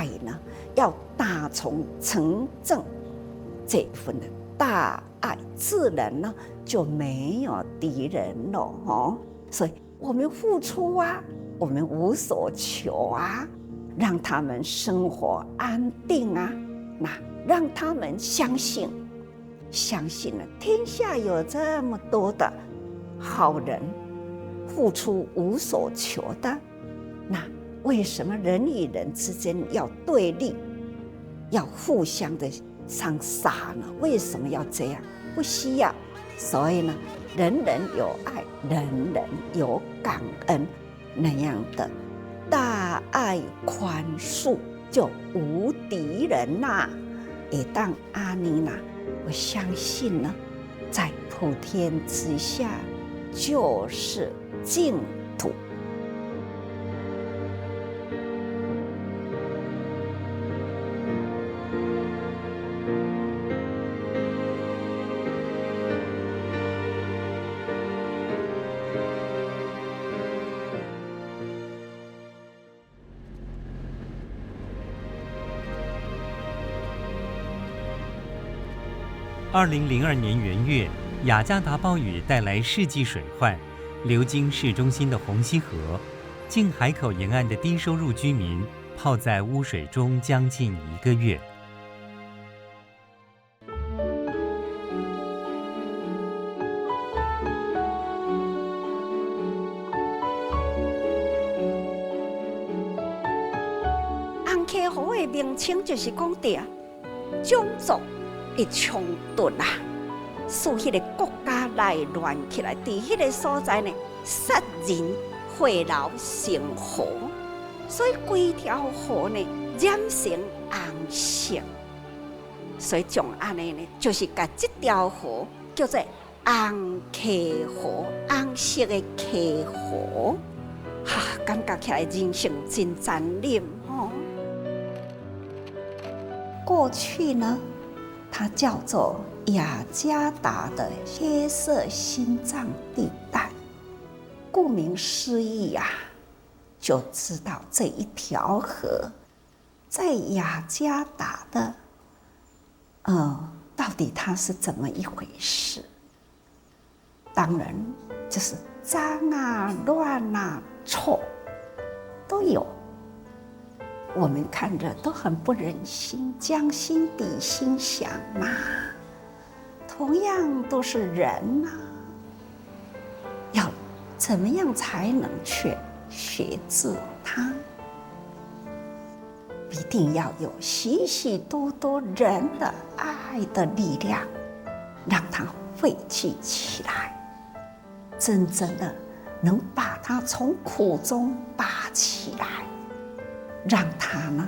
爱呢，要打从成正这一份的大爱，自然呢就没有敌人了哦。所以我们付出啊，我们无所求啊，让他们生活安定啊，那让他们相信了天下有这么多的好人，付出无所求的，那为什么人与人之间要对立，要互相的上杀呢？为什么要这样？不需要。所以呢，人人有爱，人人有感恩，那样的大爱宽恕，就无敌人啦。也当阿尼娜，我相信呢，在普天之下就是净土。2002年元月，雅加达暴雨带来世纪水患，流经市中心的红溪河，近海口沿岸的低收入居民泡在污水中将近1个月。红溪河的名称就是讲的种族的冲突啦，使迄个国家内乱起来，伫迄个所在呢，杀人血流成河，所以规条河呢染成红色，所以从安尼呢，就是把这条河叫做红溪河，红色的溪河，感觉起来人生真残忍哦。过去呢，它叫做雅加达的黑色心脏地带，顾名思义啊，就知道这一条河在雅加达的，到底它是怎么一回事？当然就是脏啊、乱啊、臭都有。我们看着都很不忍心，将心比心想嘛，同样都是人啊，要怎么样才能去学治它？一定要有许许多多人的爱的力量，让它汇聚起来，真正的能把它从苦中拔起来。让他呢，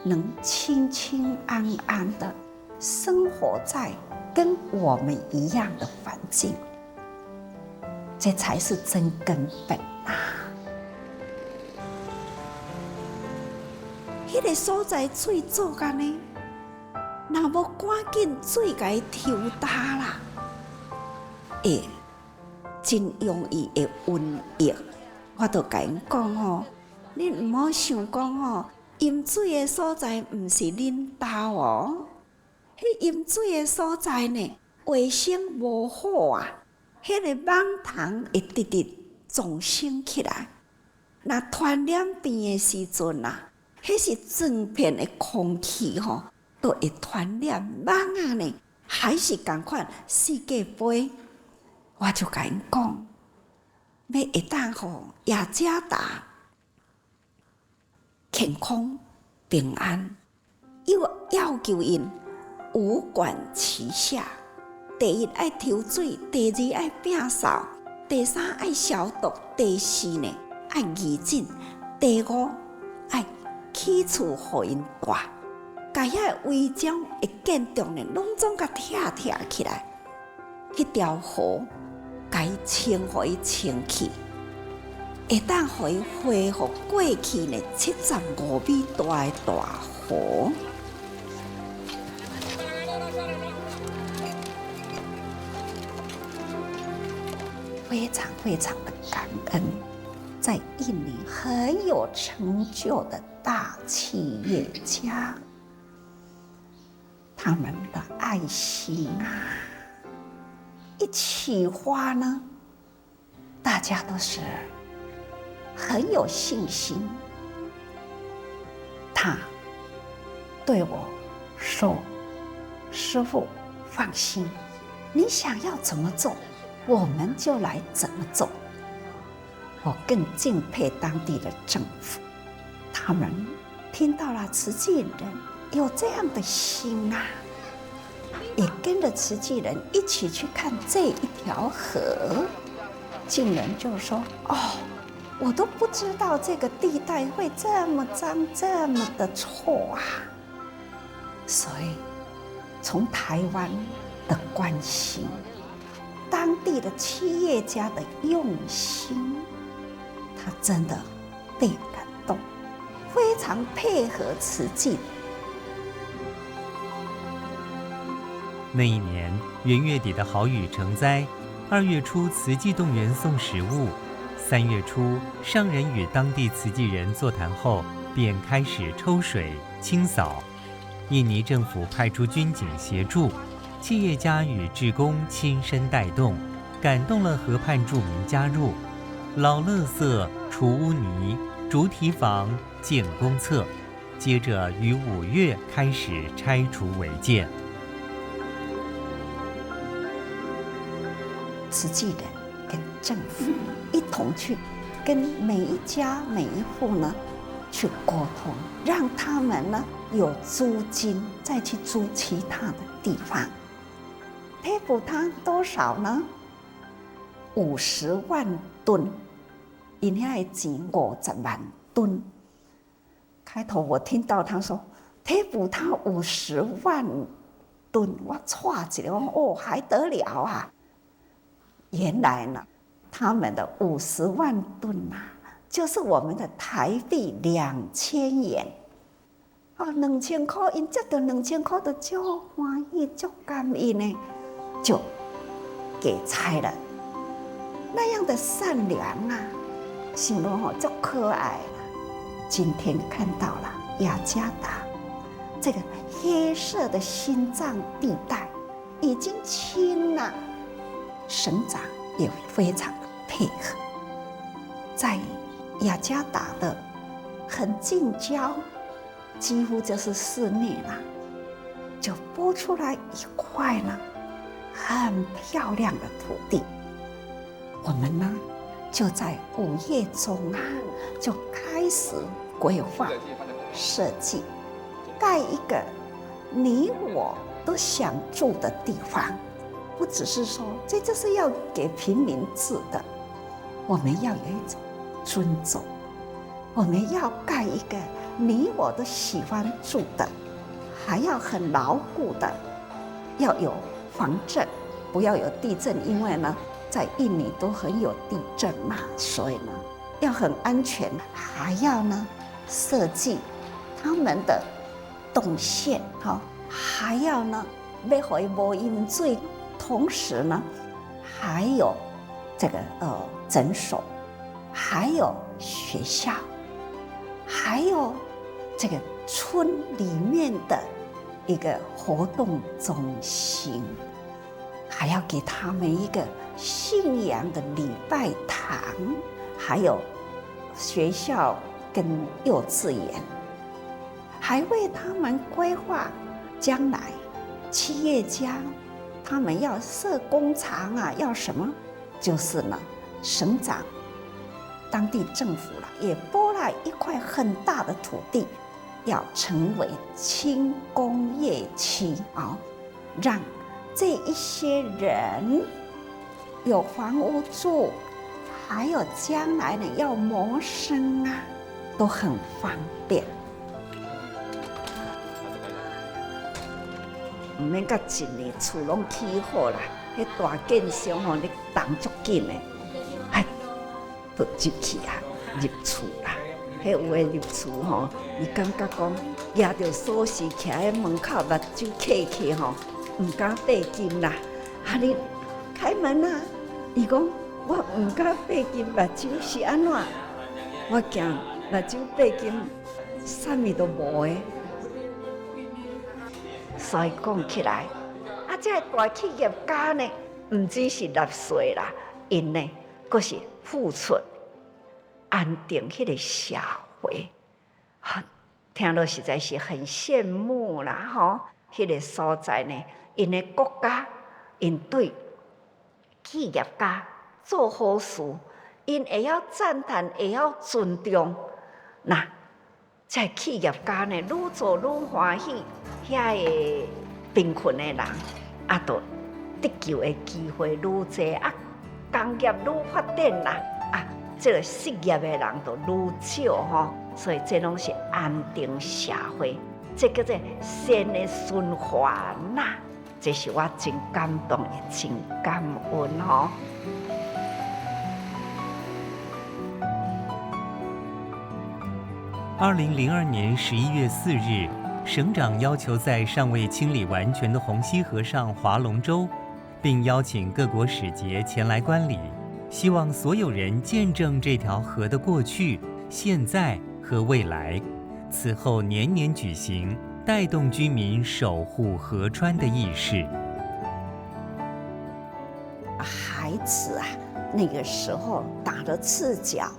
能清清安安的生活在跟我们一样的环境，这才是真根本啊！迄个所在水做干呢，若无赶紧水甲伊抽干啦，真容易会瘟疫。我都甲因讲哦。你唔好想讲哦，饮水的所在唔是恁家哦，迄饮水的所在呢，卫生无好啊，迄个蠓虫会直直丛生起来。那传染病的时阵啊，迄是整片的空气吼，都会传染蠓啊呢，还是共款世界杯，我就甲因讲，要会当吼雅加达。健康平安，要求因五管齐下。第一爱抽水，第二爱摒扫，第三爱消毒，第四呢爱义诊，第五爱起厝互因住，甲遐违章的建筑呢，拢总甲拆起来。迄条河，甲伊清互伊清气。会当互伊恢复过去呢75米大的大河，非常非常的感恩。在印尼很有成就的大企业家，他们的爱心一起花呢，大家都是很有信心。他对我说：“师父，放心，你想要怎么做，我们就来怎么做。”我更敬佩当地的政府，他们听到了慈济人有这样的心也跟着慈济人一起去看这一条河。竟然就说：“哦，我都不知道这个地带会这么脏，这么的臭啊！”所以，从台湾的关心，当地的企业家的用心，他真的被感动，非常配合慈济。那一年元月底的好雨成灾，2月初慈济动员送食物，3月初上人与当地慈济人座谈后，便开始抽水清扫。印尼政府派出军警协助，企业家与志工亲身带动，感动了河畔住民加入。老垃圾、除污泥、主体坊、建公厕，接着于5月开始拆除违建。慈济人跟政府一同去跟每一家每一户呢去沟通，让他们呢有租金，再去租其他的地方。贴补他多少呢？50万吨，因遐的钱50万吨。开头我听到他说贴补他50万吨，我歘一下，哦，还得了啊！原来呢，他们的50万吨就是我们的台币2000元。2000块，因接到2000块的就欢喜，就感恩呢，就给拆了。那样的善良形容就可爱了。今天看到了雅加达这个黑色的心脏地带已经清了。省长也非常的配合，在雅加达的很近郊，几乎就是室内了，就拨出来一块呢很漂亮的土地。我们呢就在5月中就开始规划设计，盖一个你我都想住的地方。不只是说这就是要给平民住的，我们要有一种尊重，我们要盖一个你我都喜欢住的，还要很牢固的，要有防震，不要有地震，因为呢在印尼都很有地震嘛，所以呢要很安全，还要呢设计他们的动线，还要呢要给它无淹水。同时呢，还有这个诊所，还有学校，还有这个村里面的一个活动中心，还要给他们一个信仰的礼拜堂，还有学校跟幼稚园，还为他们规划将来企业家。他们要设工厂要什么？就是呢，省长、当地政府也拨了一块很大的土地，要成为轻工业区让这一些人有房屋住，还有将来呢要谋生都很方便。唔免甲一年厝拢起好啦，迄大建商你动足紧的，就入去入厝啦。迄有诶入厝伊感觉讲抓着锁匙徛喺门口，目睭闭起唔敢闭金啦。你开门伊讲我唔敢闭金，目睭是安怎？我惊目睭背景啥物都无诶。所以讲起来，这个大企业家呢，唔只是纳税啦，因呢，佫是付出安定迄个社会。听落实在是很羡慕啦，吼！迄个所在呢，因的国家，因对企业家做好事，因会晓赞叹，会晓尊重。那这企业家呢，愈做愈欢喜，遐个贫困的人，就得救的机会愈多，工业愈发展啦，这个失业的人就愈少吼。所以这拢是安定社会，这叫做善的循环呐。这是我真感动，也真感恩吼。2002年11月4日，省长要求在尚未清理完全的红溪河上划龙舟，并邀请各国使节前来观礼，希望所有人见证这条河的过去、现在和未来。此后年年举行，带动居民守护河川的意识。孩子那个时候打的赤脚，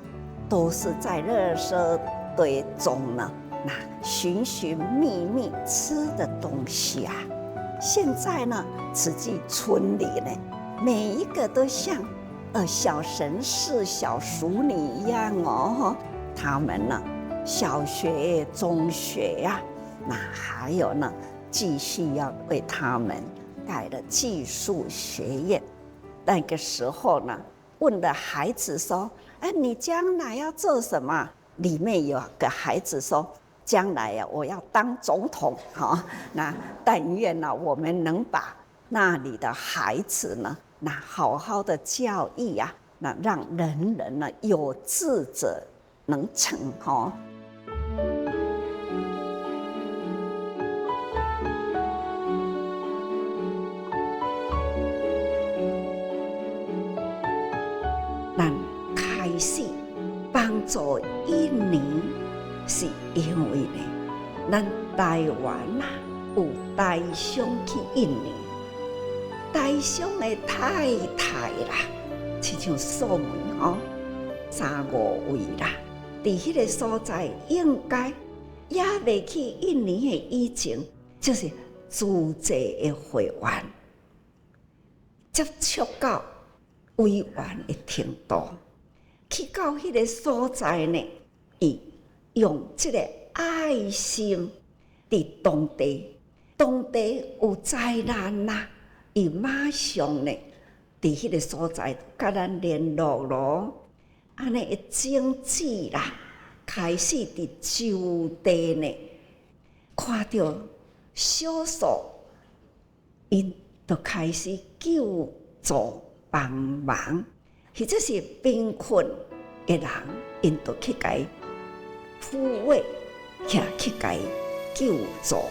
都是在垃圾堆中呢，那寻寻觅觅吃的东西现在呢，慈济村里呢，每一个都像小神士、小淑女一样哦。他们呢，小学、中学那还有呢，继续要为他们盖了技术学院。那个时候呢，问了孩子说：“你将来要做什么？”里面有个孩子说：“将来我要当总统。”那但愿呢，我们能把那里的孩子呢，那好好的教育那让人人呢有志者能成咱开始帮助印尼，是因为呢，咱台湾有台商去印尼，台商的太太啦，亲像数门3-5位啦，伫迄个所在应该也未去印尼的以前，就是自济的会员接触到委员的程度，去到迄个所在呢，伊用这个爱心伫当地有灾难伊马上呢，伫迄个所在甲咱联络咯，安尼的经济啦，开始伫就地呢，看到少数，因就开始救助帮忙，或者是贫困的人，因就去甲伊抚慰，去甲伊救助。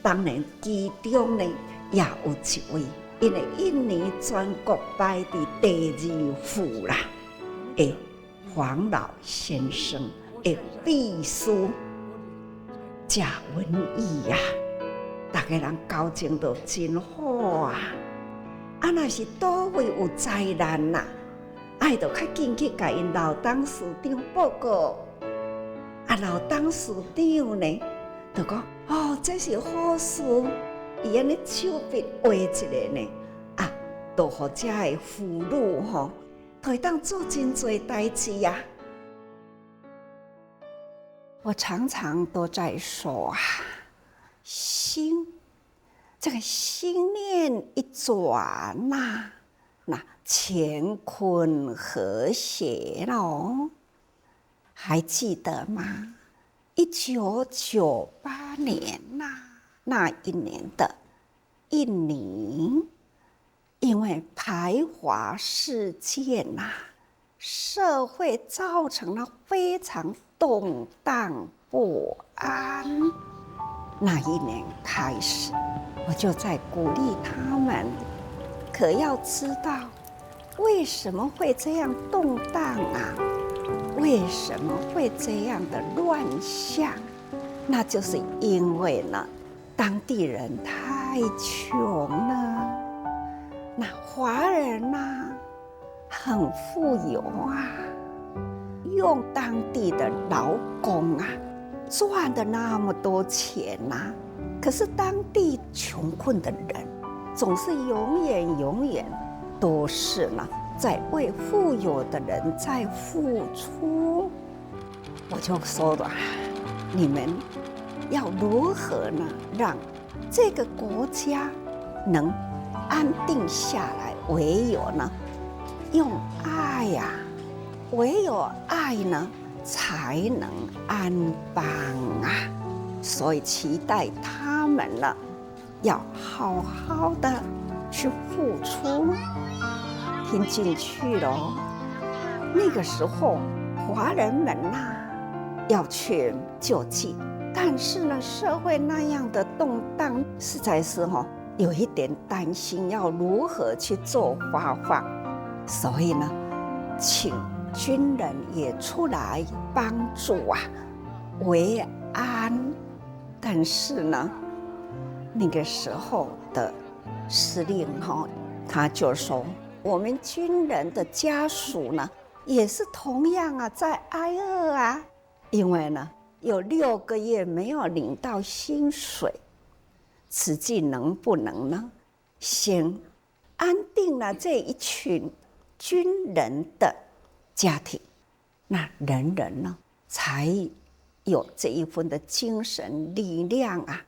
当然，其中呢也有一位，因为印尼全国排伫第2富啦，黄老先生的秘书贾文义大家人交情都真好若是倒位有灾难就较紧去甲因老董事长报告。老董事长呢，就讲这是好事，伊安尼手笔画一个呢，就互遮的妇女可以当做真多代志我常常都在说心，这个心念一转那乾坤和谐咯。还记得吗？1998年那一年的印尼，因为排华事件社会造成了非常动荡不安。那一年开始，我就在鼓励他们，可要知道为什么会这样动荡为为什么会这样的乱象？那就是因为呢，当地人太穷了，那华人呐，很富有啊，用当地的劳工啊，赚的那么多钱呐，可是当地穷困的人，总是永远都是呢，在为富有的人在付出。我就说了，你们要如何呢，让这个国家能安定下来？唯有呢，用爱呀，唯有爱呢，才能安邦啊！所以期待他们呢，要好好的去付出，听进去喽。那个时候，华人们呐，要去救济，但是呢，社会那样的动荡，实在是有一点担心，要如何去做发放。所以呢，请军人也出来帮助啊，维安。但是呢，那个时候的司令他就说，我们军人的家属呢，也是同样啊，在挨饿啊，因为呢，有6个月没有领到薪水，此际能不能呢，先安定了这一群军人的家庭，那人人呢，才有这一份的精神力量啊，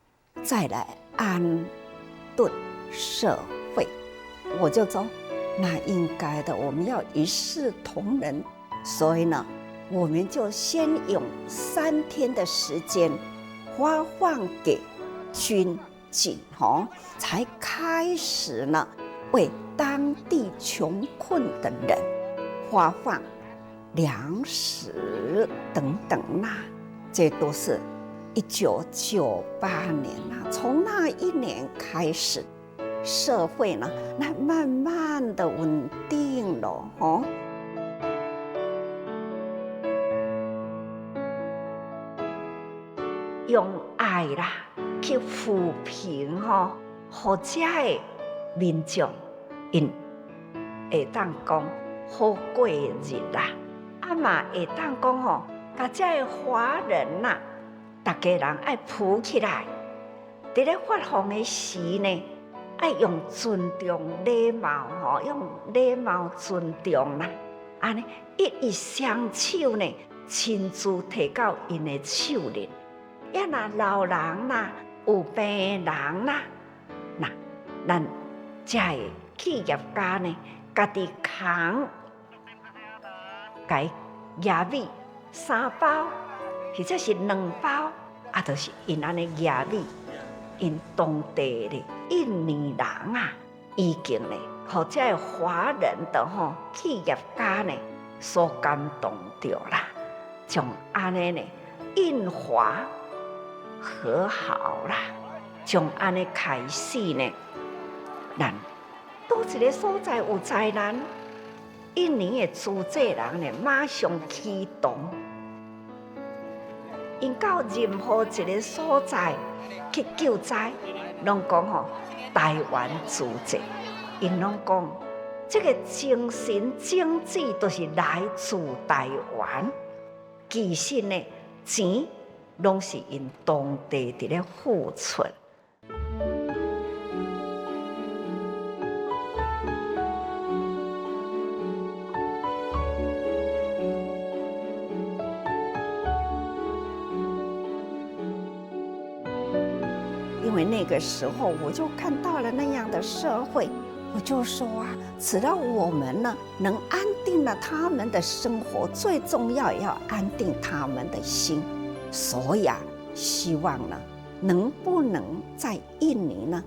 再来安顿社会。我就说，那应该的，我们要一视同仁。所以呢，我们就先用3天的时间发放给军警，才开始呢，为当地穷困的人发放粮食等等啦。这都是1998年啦，从那一年开始，社会呢，那慢慢的稳定了，用爱啦去抚平好这的民众，因会当讲好过日啦，嘛会当讲把这的华人呐，大家人爱扶起来，在咧发放的时呢，爱用尊重礼貌用礼貌尊重啦，安尼一双手呢，亲自摕到因的手里。也若老人啦，有病人啦，那咱这的企业家呢，家己扛，该野米3包，或者是2包，就是因安尼野米，因当地的印尼人啊，已经呢，或者华人的企业家呢，所感动着啦，从安尼呢，印华和好啦，从安尼开始呢，咱倒一个所在有灾难，印尼的组织人呢，马上启动，因到任何一个所在去救灾，拢讲台湾组织，因拢讲这个精神经济都是来自台湾，其实呢，钱拢是因当地伫咧付出。因为那个时候我就看到了那样的社会，我就说啊，只要我们呢能安定了他们的生活，最重要也要安定他们的心。所以啊，希望呢，能不能在印尼呢，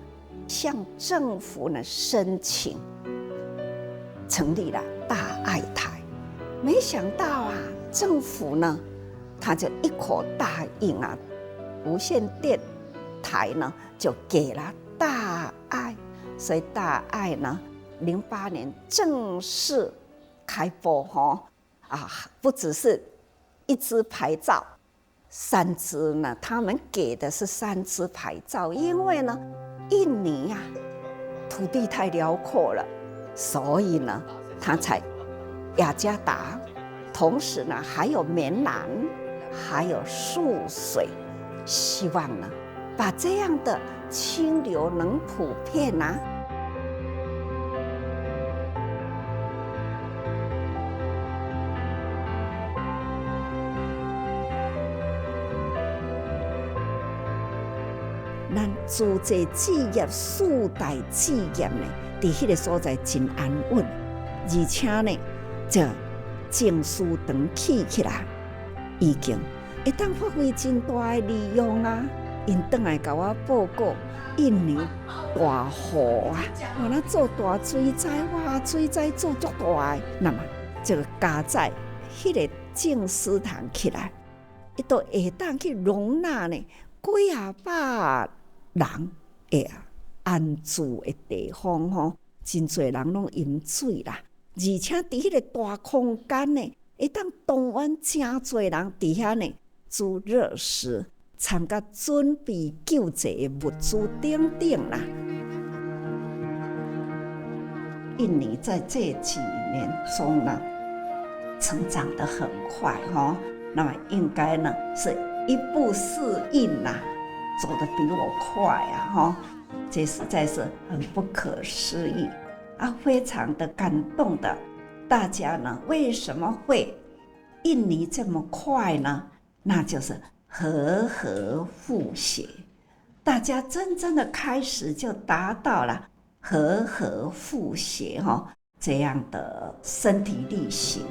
向政府呢申请成立了大爱台？没想到啊，政府呢，他就一口答应啊，无线电台呢就给了大爱，所以大爱呢，08年正式开播不只是1支牌照，3支呢，他们给的是3支牌照，因为呢，印尼呀、土地太辽阔了，所以呢，他才雅加达，同时呢，还有棉兰，还有树水，希望呢，把这样的清流能普遍啊。咱租这置业、4代置业呢，伫迄个所在真安稳，而且呢，这证书长起起来，已经会当发挥真大的利用啊！因转来甲我报告，印尼大雨啊，那做大水灾，哇，水灾做足大的，那么这个加在迄个证书堂起来，伊都会当去容纳呢几啊百人会安住的地方吼，真侪人拢饮水啦，而且伫迄个大空间呢，会当动员真侪人伫遐呢煮热食，参加准备救济的物资等等啦。印尼在这几年中呢，成长得很快哈，那么应该呢是一步适应啦。走得比我快啊！哈，这实在是很不可思议啊，非常的感动的。大家呢，为什么会印尼这么快呢？那就是和合互协，大家真正的开始就达到了和合互协哈这样的身体力行。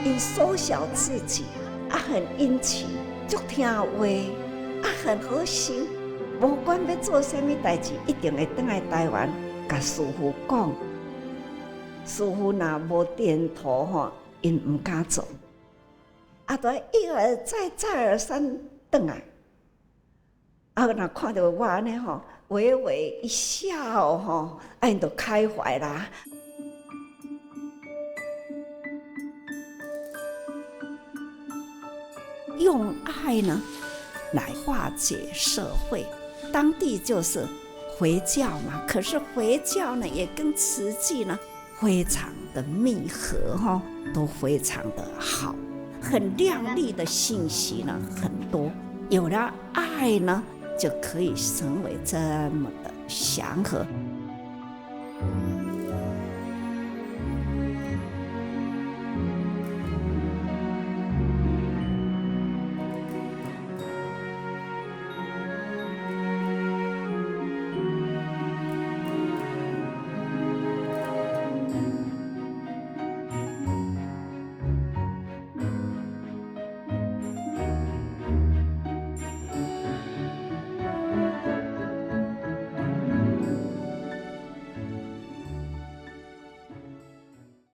因缩小自己。很殷勤，足听话，很核心。无管要做什么代志，一定会回来台湾，甲师父讲。师父若无点头吼，因唔敢做。就一而再，再而三回来。若看到我安尼吼，微微一笑吼，因就开怀啦。用爱呢来化解社会，当地就是回教嘛，可是回教呢也跟慈济呢非常的密合哈，都非常的好，很亮丽的信息呢很多，有了爱呢就可以成为这么的祥和。